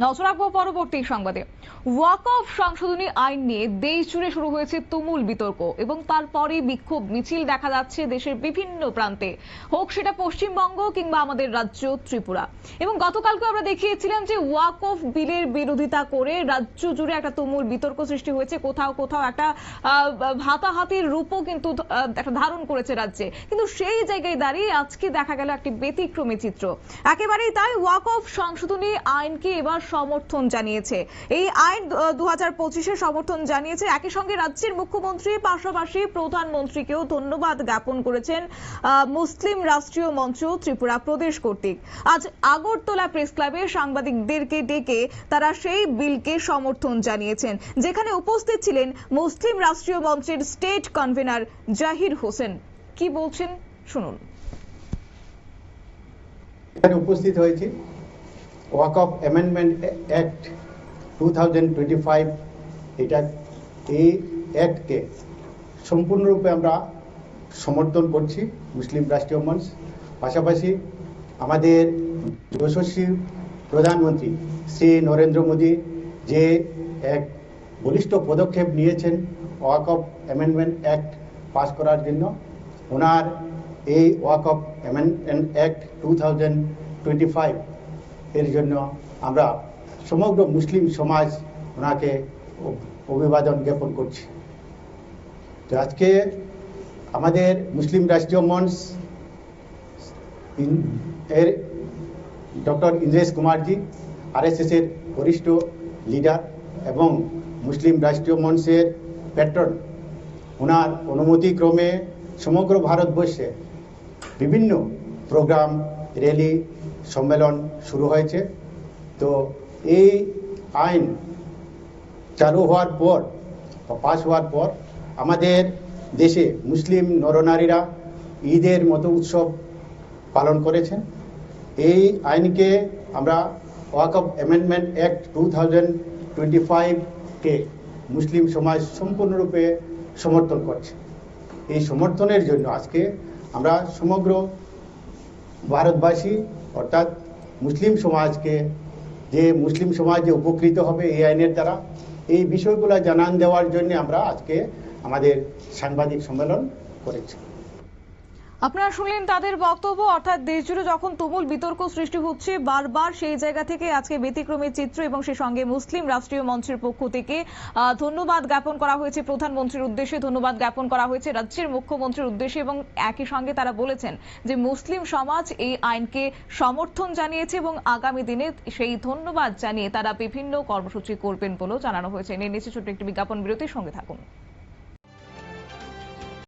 নজর রাখবো পরবর্তী সংবাদে। ওয়াকফ সংশোধনী আইন নিয়ে দেশ জুড়ে শুরু হয়েছে তুমুল বিতর্ক এবং তারপরে বিক্ষোভ মিছিল দেখা যাচ্ছে দেশের বিভিন্ন প্রান্তে, হোক সেটা পশ্চিমবঙ্গ কিংবা আমাদের রাজ্য ত্রিপুরা। এবং গতকালকে আমরা দেখিয়েছিলাম যে ওয়াকফ বিলের বিরোধিতা করে রাজ্য জুড়ে একটা তুমুল বিতর্ক সৃষ্টি হয়েছে, কোথাও কোথাও একটা হাতাহাতির রূপও কিন্তু একটা ধারণ করেছে রাজ্যে। কিন্তু সেই জায়গায় দাঁড়িয়ে আজকে দেখা গেল একটি ব্যতিক্রমী চিত্র। একেবারেই তাই, ওয়াকফ সংশোধনী আইনকে এবার সমর্থন জানিয়েছে, এই আইন 2025-এ সমর্থন জানিয়েছে। একই সঙ্গে রাজ্যের মুখ্যমন্ত্রী পাশাপাশি প্রধানমন্ত্রীকেও ধন্যবাদ জ্ঞাপন করেছেন মুসলিম রাষ্ট্রীয় মঞ্চ ত্রিপুরা প্রদেশ কর্তৃক। আজ আগরতলা প্রেস ক্লাবে সাংবাদিকদেরকে ডেকে তারা সেই বিলকে সমর্থন জানিয়েছেন, যেখানে উপস্থিত ছিলেন মুসলিম রাষ্ট্রীয় মঞ্চের স্টেট কনভেনার জাহির হোসেন। কি বলছেন শুনুন। উপস্থিত হয়েছি ওয়াকফ অ্যামেন্ডমেন্ট অ্যাক্ট 2025, এটা এই অ্যাক্টকে সম্পূর্ণরূপে আমরা সমর্থন করছি মুসলিম রাষ্ট্রীয় মঞ্চ। পাশাপাশি আমাদের যশস্বী প্রধানমন্ত্রী শ্রী নরেন্দ্র মোদী যে এক বলিষ্ঠ পদক্ষেপ নিয়েছেন ওয়াকফ অ্যামেন্ডমেন্ট অ্যাক্ট পাস করার জন্য, ওনার এই ওয়াকফ অ্যামেন্ডমেন্ট অ্যাক্ট 2025 এর জন্য আমরা সমগ্র মুসলিম সমাজ ওনাকে অভিবাদন জ্ঞাপন করছি। তো আজকে আমাদের মুসলিম রাষ্ট্রীয় মঞ্চ এর ডক্টর ইন্দ্রেশ কুমারজি, আরএসএস এর বরিষ্ঠ লিডার এবং মুসলিম রাষ্ট্রীয় মঞ্চের প্যাট্রন, ওনার অনুমতিক্রমে সমগ্র ভারতবর্ষে বিভিন্ন প্রোগ্রাম, র্যালি, সম্মেলন শুরু হয়েছে। তো এই আইন চালু হওয়ার পর বা পাস হওয়ার পর আমাদের দেশে মুসলিম নরনারীরা ঈদের মতো উৎসব পালন করেছেন। এই আইনকে আমরা ওয়াকফ অ্যামেন্ডমেন্ট অ্যাক্ট 2025-কে মুসলিম সমাজ সম্পূর্ণরূপে সমর্থন করছে। এই সমর্থনের জন্য আজকে আমরা সমগ্র ভারতবাসী অর্থাৎ মুসলিম সমাজকে, যে মুসলিম সমাজ যে উপকৃত হবে এই আইনের দ্বারা, এই বিষয়গুলো জানান দেওয়ার জন্য আমরা আজকে আমাদের সাংবাদিক সম্মেলন করেছি। আপনারা শুনলেন তাদের বক্তব্য। অর্থাৎ দেশ জুড়ে যখন তুমুল বিতর্ক সৃষ্টি হচ্ছে বারবার, সেই জায়গা থেকে আজকে ব্যতিক্রমী চিত্র এবং সেই সঙ্গে মুসলিম রাষ্ট্রীয় মঞ্চের পক্ষ থেকে ধন্যবাদ জ্ঞাপন করা হয়েছে প্রধানমন্ত্রীর উদ্দেশ্যে, ধন্যবাদ জ্ঞাপন করা হয়েছে রাজ্যের মুখ্যমন্ত্রীর উদ্দেশ্যে এবং একই সঙ্গে তারা বলেছেন যে মুসলিম সমাজ এই আইনকে সমর্থন জানিয়েছে এবং আগামী দিনে সেই ধন্যবাদ জানিয়ে তারা বিভিন্ন কর্মসূচি করবেন বলেও জানানো হয়েছে। নিয়ে নিচ্ছে ছোট্ট একটি বিজ্ঞাপন বিরতির সঙ্গে থাকুন।